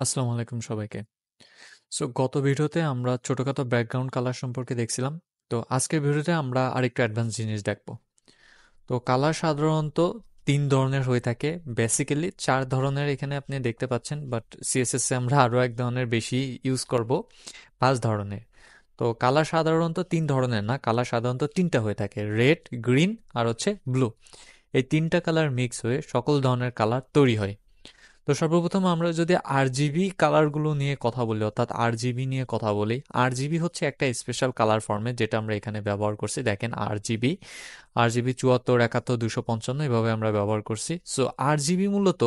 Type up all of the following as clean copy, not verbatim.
আসসালামু আলাইকুম সবাইকে। গত ভিডিওতে আমরা ছোটখাটো ব্যাকগ্রাউন্ড কালার সম্পর্কে দেখছিলাম। তো আজকের ভিডিওতে আমরা আরেকটু অ্যাডভান্স জিনিস দেখব। তো কালার সাধারণত ৩ ধরনের হয়ে থাকে। বেসিক্যালি ৪ ধরনের এখানে আপনি দেখতে পাচ্ছেন, বাট সিএসএস এ আমরা আরও এক ধরনের বেশি ইউজ করব, ৫ ধরনের। তো কালার সাধারণত ৩ ধরনের না, কালার সাধারণত ৩টা হয়ে থাকে: রেড, গ্রিন আর হচ্ছে ব্লু। এই ৩টা কালার মিক্স হয়ে সকল ধরনের কালার তৈরি হয়। তো সর্বপ্রথম আমরা যদি আরজিবি কালারগুলো নিয়ে কথা বলি, অর্থাৎ আরজিবি নিয়ে কথা বলি, আরজিবি হচ্ছে একটা স্পেশাল কালার ফর্মেট যেটা আমরা এখানে ব্যবহার করছি। দেখেন, আরজিবি, আরজিবি ৭৪, ৭১, ২৫৫ এভাবে আমরা ব্যবহার করছি। সো আরজিবি মূলত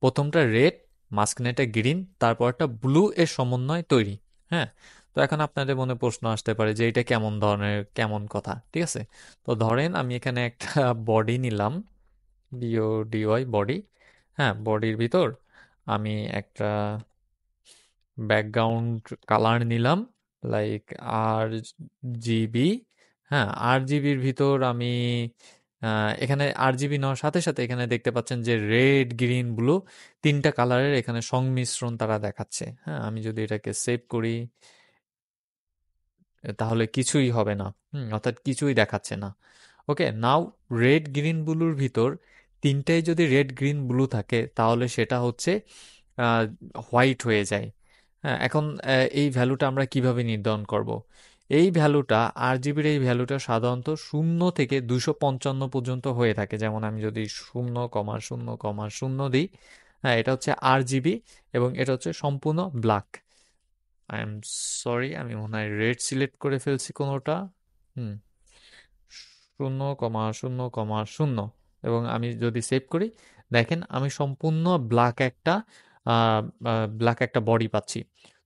প্রথমটা রেড, মাঝখানে একটা গ্রিন, তারপর একটা ব্লু এর সমন্বয় তৈরি। হ্যাঁ, তো এখন আপনাদের মনে প্রশ্ন আসতে পারে যে এটা কেমন ধরনের, কেমন কথা, ঠিক আছে? তো ধরেন আমি এখানে একটা বডি নিলাম, বিওডিওয়াই বডি। হ্যাঁ, বডির ভিতর আমি একটা ব্যাকগ্রাউন্ড কালার নিলাম, লাইক আর জিবি। হ্যাঁ, আর জিবির ভিতর আমি এখানে আর জিবি নেওয়ার সাথে সাথে এখানে দেখতে পাচ্ছেন যে রেড, গ্রিন, ব্লু ৩টা কালারের এখানে সংমিশ্রণ তারা দেখাচ্ছে। হ্যাঁ, আমি যদি এটাকে সেভ করি তাহলে কিছুই হবে না। অর্থাৎ কিছুই দেখাচ্ছে না। ওকে, নাও রেড, গ্রিন, ব্লুর ভিতর ৩টাই যদি রেড, গ্রিন, ব্লু থাকে তাহলে সেটা হচ্ছে হোয়াইট হয়ে যায়। হ্যাঁ, এখন এই ভ্যালুটা আমরা কিভাবে নির্ধারণ করব? এই ভ্যালুটা, আরজিবির এই ভ্যালুটা সাধারণত ০ থেকে ২৫৫ পর্যন্ত হয়ে থাকে। যেমন আমি যদি ০,০,০,০ দিই, হ্যাঁ, এটা হচ্ছে আরজিবি এবং এটা হচ্ছে সম্পূর্ণ ব্ল্যাক। আই এম সরি, আমি মনে হয় রেড সিলেক্ট করে ফেলছি কোনোটা। হুম, ০,০,০,০ এবং আমি যদি সেভ করি, দেখেন আমি সম্পূর্ণ ব্ল্যাক একটা বডি পাচ্ছি।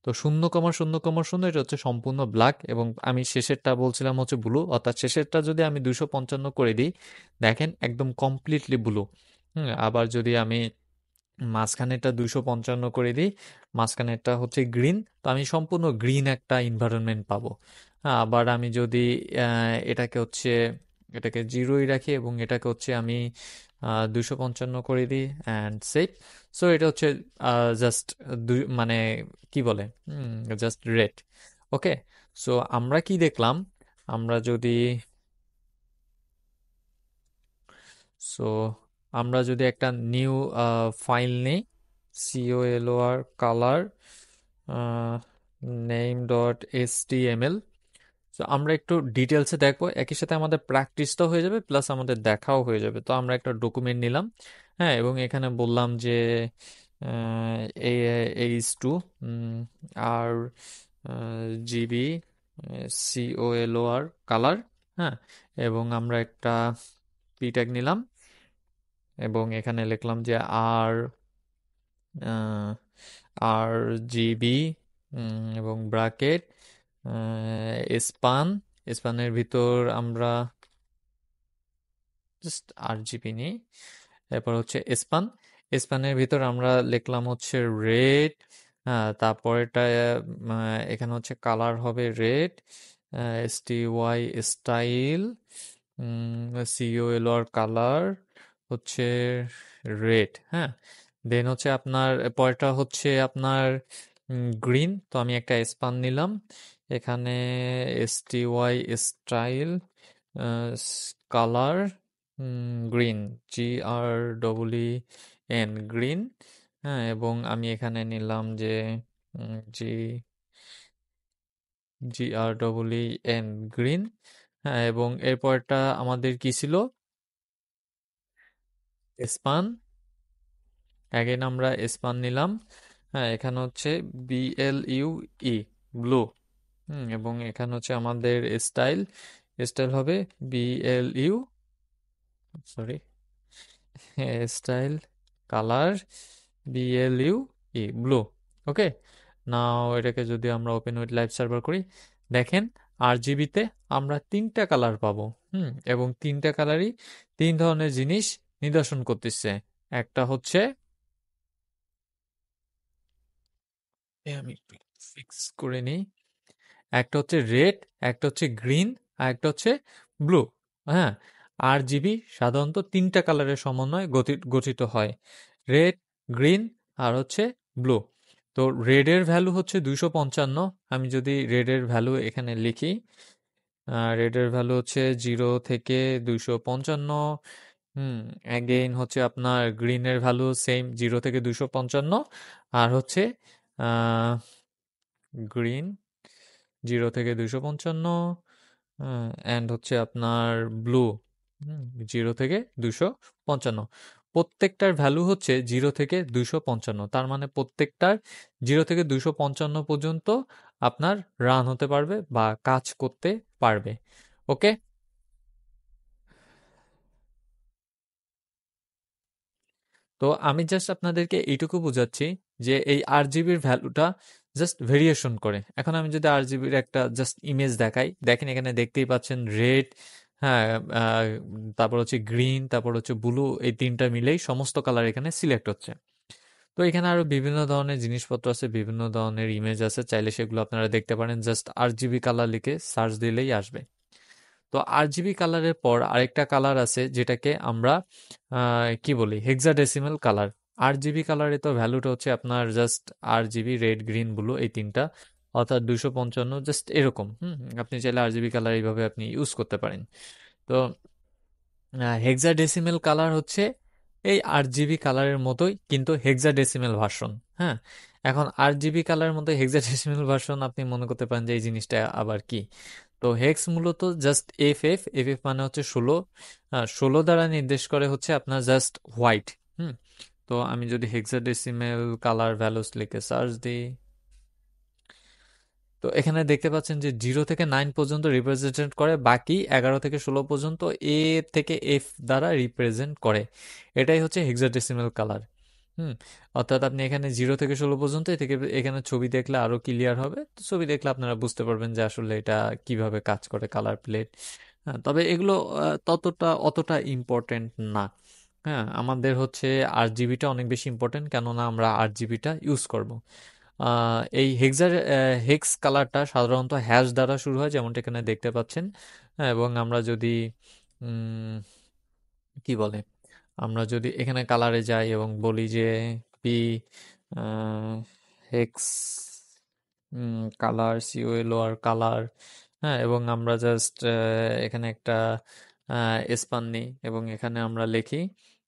তো ০,০,০,০ এটা হচ্ছে সম্পূর্ণ ব্ল্যাক, এবং আমি শেষেরটা বলছিলাম হচ্ছে ব্লু, অর্থাৎ শেষেরটা যদি আমি ২৫৫ করে দিই, দেখেন একদম কমপ্লিটলি ব্লু। আবার যদি আমি মাঝখানেরটা ২৫৫ করে দিই, মাঝখানেরটা হচ্ছে গ্রিন, তো আমি সম্পূর্ণ গ্রিন একটা এনভায়রনমেন্ট পাবো। হ্যাঁ, আবার আমি যদি এটাকে হচ্ছে, এটাকে জিরোই রাখি এবং এটাকে হচ্ছে আমি ২৫৫ করে দিই অ্যান্ড সেভ। সো এটা হচ্ছে জাস্ট মানে কি বলে, জাস্ট রেড। ওকে, সো আমরা কি দেখলাম, আমরা যদি, সো আমরা যদি একটা নিউ ফাইল নেই, COLOR colour name dot HTML। তো আমরা একটু ডিটেলসে দেখবো, একই সাথে আমাদের প্র্যাকটিসটাও হয়ে যাবে প্লাস আমাদের দেখাও হয়ে যাবে। তো আমরা একটা ডকুমেন্ট নিলাম, হ্যাঁ, এবং এখানে বললাম যে এইচ টু আর জিবি COLOR কালার। হ্যাঁ, এবং আমরা একটা পি ট্যাগ নিলাম এবং এখানে লিখলাম যে আর আর জিবি এবং ব্রাকেট স্পান, স্পানের ভিতর আমরা জাস্ট আর জিবি নিই। এরপর হচ্ছে স্পান, স্পানের ভিতর আমরা লিখলাম হচ্ছে রেড। হ্যাঁ, তারপর এটা এখানে হচ্ছে কালার হবে red, STY style, COLOR colour হচ্ছে রেড। হ্যাঁ, দেন হচ্ছে আপনার পরেরটা হচ্ছে আপনার গ্রিন। তো আমি একটা স্পান নিলাম, এখানে STY style colour green, GREEN green. হ্যাঁ, এবং আমি এখানে নিলাম যে জি GREEN গ্রিন। হ্যাঁ, এবং এরপরটা আমাদের কি ছিল, স্পান। অ্যাগেন আমরা স্পান নিলাম। হ্যাঁ, এখানে হচ্ছে BLUE ব্লু। এবং এখানে হচ্ছে আমাদের স্টাইল, স্টাইল হবে BLU, sorry, style colour blue. Okay, now এটাকে যদি আমরা ওপেন উইথ লাইভ সার্ভার করি, দেখেন RGBতে আমরা ৩টা কালার পাবো। এবং ৩টা কালারই ৩ ধরনের জিনিস নিদর্শন করতেছে। একটা হচ্ছে, আমি ফিক্স করে নিই, একটা হচ্ছে রেড, একটা হচ্ছে গ্রিন, আর একটা হচ্ছে ব্লু। হ্যাঁ, আর জিবি সাধারণত ৩টা কালারের সমন্বয়ে গঠিত হয়: রেড, গ্রিন আর হচ্ছে ব্লু। তো রেডের ভ্যালু হচ্ছে 255। আমি যদি রেডের ভ্যালু এখানে লিখি, রেডের ভ্যালু হচ্ছে 0 থেকে 255। হুম, অ্যাগেইন হচ্ছে আপনার গ্রিনের ভ্যালু সেম 0 থেকে 255। আর হচ্ছে গ্রিন 0 থেকে 255, অ্যান্ড হচ্ছে আপনার ব্লু 0 থেকে 255। প্রত্যেকটার ভ্যালু হচ্ছে 0 থেকে 255, তার মানে প্রত্যেকটার 0 থেকে 255 পর্যন্ত আপনার রান হতে পারবে বা কাজ করতে পারবে। ওকে, তো আমি জাস্ট আপনাদেরকে এইটুকু বোঝাচ্ছি যে এই RGBর ভ্যালুটা জাস্ট ভেরিয়েশন করে। এখন আমি যদি RGBর একটা জাস্ট ইমেজ দেখাই, দেখেন এখানে দেখতেই পাচ্ছেন রেড, হ্যাঁ, আহ, তারপর হচ্ছে গ্রিন, তারপর হচ্ছে ব্লু, এই তিনটা মিলেই সমস্ত কালার এখানে সিলেক্ট হচ্ছে। তো এখানে আরো বিভিন্ন ধরনের জিনিসপত্র আছে, বিভিন্ন ধরনের ইমেজ আছে, চাইলে সেগুলো আপনারা দেখতে পারেন। জাস্ট RGB কালার লিখে সার্চ দিলেই আসবে। তো RGB কালারের পর আরেকটা কালার আছে যেটাকে আমরা কি বলি, হেক্সাডেসিমাল কালার। RGB কালারে তো ভ্যালুটা হচ্ছে আপনার just RGB red green blue এই তিনটা, অর্থাৎ 255 জাস্ট এরকম। আপনি চাইলে RGB কালার এইভাবে আপনি ইউজ করতে পারেন। তো হেক্সাডেসিমেল কালার হচ্ছে এই RGB কালারের মতোই, কিন্তু হেক্সাডেসিমেল ভার্সন। হ্যাঁ, এখন RGB কালারের মতো হেক্সাডেসিমেল ভার্সন, আপনি মনে করতে পারেন যে এই জিনিসটা আবার কি। তো হেক্স মূলত জাস্ট এফ মানে হচ্ছে 16, 16 দ্বারা নির্দেশ করে হচ্ছে আপনার জাস্ট হোয়াইট। হুম, তো আমি যদি হেক্সাডেসিমেল কালার ভ্যালুস লিখে সার্চ দিই, তো এখানে দেখতে পাচ্ছেন যে 0 থেকে 9 পর্যন্ত রিপ্রেজেন্ট করে, বাকি 11 থেকে 16 পর্যন্ত এ থেকে এফ দ্বারা রিপ্রেজেন্ট করে। এটাই হচ্ছে হেক্সাডেসিমাল কালার। হুম, অর্থাৎ আপনি এখানে 0 থেকে 16 পর্যন্ত, এ থেকে এখানে ছবি দেখলে আরো ক্লিয়ার হবে। তো ছবি দেখলে আপনারা বুঝতে পারবেন যে আসলে এটা কিভাবে কাজ করে কালার প্লেট। হ্যাঁ, তবে এগুলো অতটা ইম্পর্টেন্ট না। হ্যাঁ, আমাদের হচ্ছে RGBটা অনেক বেশি ইম্পর্টেন্ট, কেননা আমরা RGBটা ইউজ করব। এই হেক্স কালারটা সাধারণত হ্যাশ দ্বারা শুরু হয়, যেমনটা এখানে দেখতে পাচ্ছেন। হ্যাঁ, এবং আমরা যদি কি বলে, আমরা যদি এখানে কালারে যাই এবং বলি যে P hex colour, COLOR colour, হ্যাঁ, এবং আমরা জাস্ট এখানে একটা স্পান নিই এবং এখানে আমরা লিখি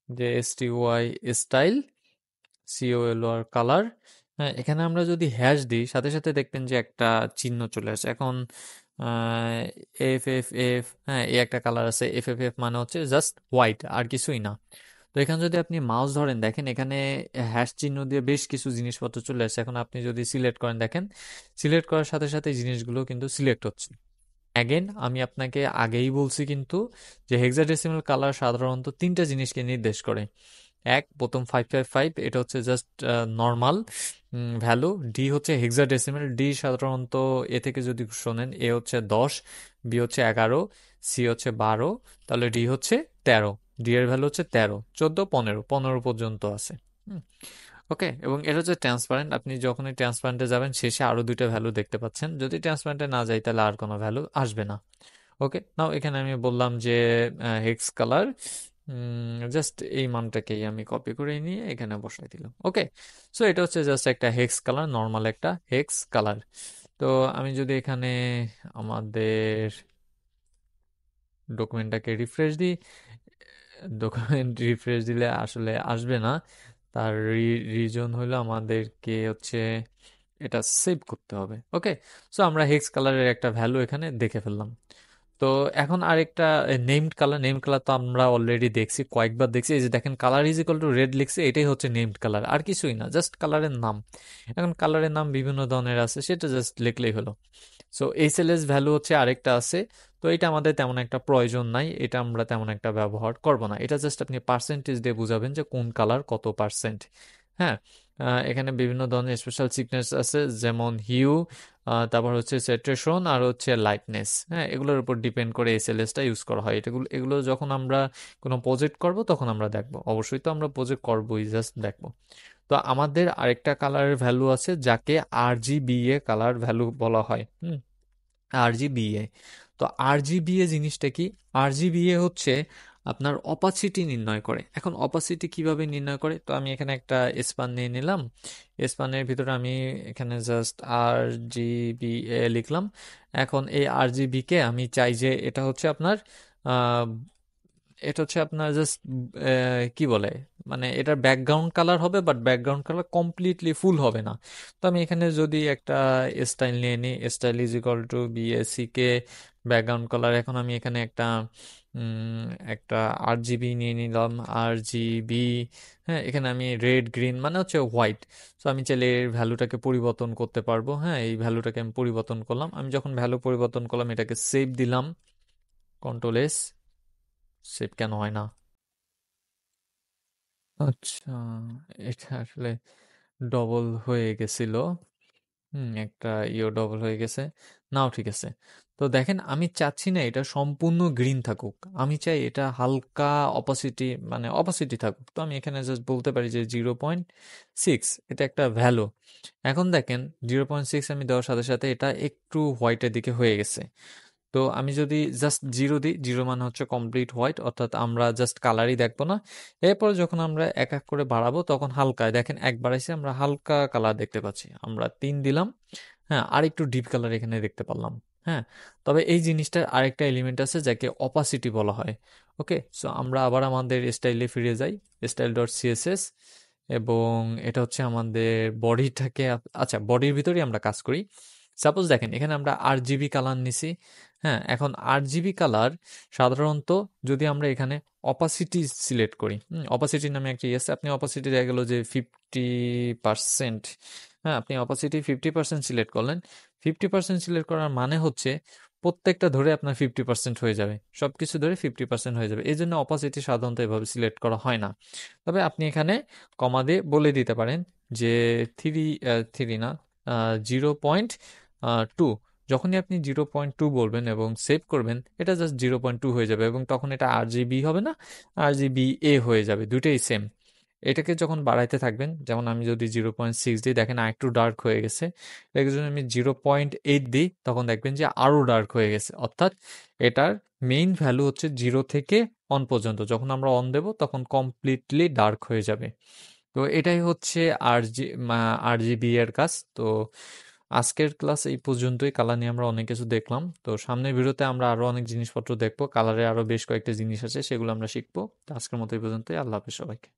যে STY স্টাইল, COLOR কালার। হ্যাঁ, এখানে আমরা যদি হ্যাশ দিই, সাথে সাথে দেখবেন যে একটা চিহ্ন চলে আসে। এখন FFF, হ্যাঁ, এই একটা কালার আছে, FFF মানে হচ্ছে জাস্ট হোয়াইট, আর কিছুই না। তো এখানে যদি আপনি মাউস ধরেন, দেখেন এখানে হ্যাশ চিহ্ন দিয়ে বেশ কিছু জিনিসপত্র চলে আসছে। এখন আপনি যদি সিলেক্ট করেন, দেখেন সিলেক্ট করার সাথে সাথে এই জিনিসগুলো কিন্তু সিলেক্ট হচ্ছে। অ্যাগেন আমি আপনাকে আগেই বলছি কিন্তু যে হেক্সাডেসিমাল কালার সাধারণত তিনটা জিনিসকে নির্দেশ করে। প্রথম 555, এটা হচ্ছে জাস্ট নর্মাল ভ্যালু। ডি হচ্ছে হেক্সাডেসিমাল, ডি সাধারণত এ থেকে যদি শোনেন, এ হচ্ছে 10, বি হচ্ছে 11, সি হচ্ছে 12, তাহলে ডি হচ্ছে 13। ডি এর ভ্যালু হচ্ছে 13, 14, 15, 15 পর্যন্ত আছে। ওকে, এবং এটা হচ্ছে ট্রান্সপারেন্ট। আপনি যখনই ট্রান্সপারেন্টে যাবেন, শেষে আরো দুইটা ভ্যালু দেখতে পাচ্ছেন। যদি ট্রান্সপারেন্টে না যাই, তাহলে আর কোনো ভ্যালু আসবে না। ওকে, নাও এখানে আমি বললাম যে হেক্স কালার, জাস্ট এই মানটাকেই আমি কপি করে নিয়ে এখানে বসাই দিলাম। ওকে, সো এটা হচ্ছে জাস্ট একটা হেক্স কালার, নর্মাল একটা হেক্স কালার। তো আমি যদি এখানে আমাদের ডকুমেন্টটাকে রিফ্রেশ দিই, ডকুমেন্ট রিফ্রেশ দিলে আসলে আসবে না। তার রিজন হলো আমাদেরকে হচ্ছে এটা সেভ করতে হবে। ওকে, সো আমরা হেক্স কালারের একটা ভ্যালু এখানে দেখে ফেললাম। তো এখন আরেকটা নেমড কালার তো আমরা অলরেডি দেখছি, কয়েকবার দেখছি। এই যে দেখেন, colour is equal to red লিখছে, এটাই হচ্ছে নেমড কালার, আর কিছুই না, জাস্ট কালারের নাম। এখন কালারের নাম বিভিন্ন ধরনের আছে, সেটা জাস্ট লিখলেই হলো। সো এইচএলএস ভ্যালু হচ্ছে আরেকটা আছে। তো এটা আমাদের তেমন একটা প্রয়োজন নাই, এটা আমরা তেমন একটা ব্যবহার করব না। এটা জাস্ট আপনি পার্সেন্টেজ দিয়ে বুঝাবেন যে কোন কালার কত পার্সেন্ট। হ্যাঁ, এখানে বিভিন্ন ধরনের স্পেশাল সিকনেস আছে, যেমন হিউ, তারপর হচ্ছে স্যাচুরেশন, আর হচ্ছে লাইটনেস। হ্যাঁ, এগুলোর উপর ডিপেন্ড করে এসএলএসটা ইউজ করা হয়। এগুলো যখন আমরা কোনো প্রজেক্ট করব তখন আমরা দেখবো, অবশ্যই তো আমরা প্রজেক্ট করবোই, জাস্ট দেখবো। তো আমাদের আরেকটা কালারের ভ্যালু আছে, যাকে RGBA কালার ভ্যালু বলা হয়। RGBA, তো RGBA জিনিসটা কি? RGBA হচ্ছে আপনার অপাসিটি নির্ণয় করে। এখন অপাসিটি কিভাবে নির্ণয় করে? তো আমি এখানে একটা স্পান নিয়ে নিলাম। স্পানের ভিতরে আমি এখানে জাস্ট RGBA লিখলাম। এখন এই RGB কে আমি চাই যে এটা হচ্ছে আপনার জাস্ট কি বলে, মানে এটার ব্যাকগ্রাউন্ড কালার হবে, বাট ব্যাকগ্রাউন্ড কালার কমপ্লিটলি ফুল হবে না। তো আমি এখানে যদি একটা স্টাইল নিয়ে নিই, style is equal to BACK background colour. এখন আমি এখানে উম, একটা RGB নিয়ে নিলাম, RGB। হ্যাঁ, এখানে আমি রেড গ্রিন মানে হচ্ছে হোয়াইট। সো আমি চাইলে এর ভ্যালুটাকে পরিবর্তন করতে পারবো। হ্যাঁ, এই ভ্যালুটাকে আমি পরিবর্তন করলাম। আমি যখন ভ্যালু পরিবর্তন করলাম, এটাকে সেভ দিলাম, কন্ট্রোল S। সেভ কেন হয় না? আচ্ছা, এটা আসলে ডবল হয়ে গেছিল। একটা ডবল হয়ে গেছে। নাও ঠিক আছে। তো দেখেন, আমি চাচ্ছি না এটা সম্পূর্ণ গ্রিন থাকুক, আমি চাই এটা হালকা অপাসিটি, মানে অপাসিটি থাকুক। তো আমি এখানে জাস্ট বলতে পারি যে 0.6, এটা একটা ভ্যালু। এখন দেখেন, 0.6 আমি দেওয়ার সাথে সাথে এটা একটু হোয়াইটের দিকে হয়ে গেছে। তো আমি যদি জাস্ট 0 দিই, 0 মানে হচ্ছে কমপ্লিট হোয়াইট, অর্থাৎ আমরা জাস্ট কালারই দেখবো না। এরপর যখন আমরা এক এক করে বাড়াবো, তখন হালকায় দেখেন, এক বাড়াইছে আমরা হালকা কালার দেখতে পাচ্ছি। আমরা 3 দিলাম, হ্যাঁ, আর একটু ডিপ কালার এখানে দেখতে পারলাম। হ্যাঁ, তবে এই জিনিসটার আরেকটা এলিমেন্ট আছে যাকে অপাসিটি বলা হয়। ওকে, সো আমরা আবার আমাদের স্টাইলে ফিরে যাই, style.css। এবং এটা হচ্ছে আমাদের বডিটাকে, আচ্ছা, বডির ভিতরেই আমরা কাজ করি। সাপোজ দেখেন, এখানে আমরা RGB কালার নিছি। হ্যাঁ, এখন RGB কালার সাধারণত, যদি আমরা এখানে অপাসিটি সিলেক্ট করি, অপাসিটি নামে একটা আছে, আপনি অপাসিটি দেখা গেল যে 50%। হ্যাঁ, আপনি অপাসিটি 50% সিলেক্ট করলেন। 50% সিলেক্ট করার মানে হচ্ছে প্রত্যেকটা ধরে আপনার 50% হয়ে যাবে, সবকিছু ধরে 50% হয়ে যাবে। এই জন্য অপাসিটি সাধারণত এভাবে সিলেক্ট করা হয় না। তবে আপনি এখানে কমা দিয়ে বলে দিতে পারেন যে থ্রি, থ্রি না, 0.2। যখনই আপনি 0.2 বলবেন এবং সেভ করবেন, এটা জাস্ট 0.2 হয়ে যাবে, এবং তখন এটা RGB হবে না, RGBA হয়ে যাবে, দুটোই সেম। এটাকে যখন বাড়াইতে থাকবেন, যেমন আমি যদি 0.6 দিই, দেখেন আর একটু ডার্ক হয়ে গেছে। এটাকে যদি আমি 0.8 দিই, তখন দেখবেন যে আরও ডার্ক হয়ে গেছে। অর্থাৎ এটার মেইন ভ্যালু হচ্ছে 0 থেকে অন পর্যন্ত। যখন আমরা অন দেব, তখন কমপ্লিটলি ডার্ক হয়ে যাবে। তো এটাই হচ্ছে RGB এর কাজ। তো আজকের ক্লাস এই পর্যন্তই। কালার নিয়ে আমরা অনেক কিছু দেখলাম। তো সামনের ভিডিওতে আমরা আরো অনেক জিনিসপত্র দেখবো, কালারে আরো বেশ কয়েকটা জিনিস আছে, সেগুলো আমরা শিখবো। তো আজকের মতো এই পর্যন্তই। আল্লাহ হাফেজ সবাইকে।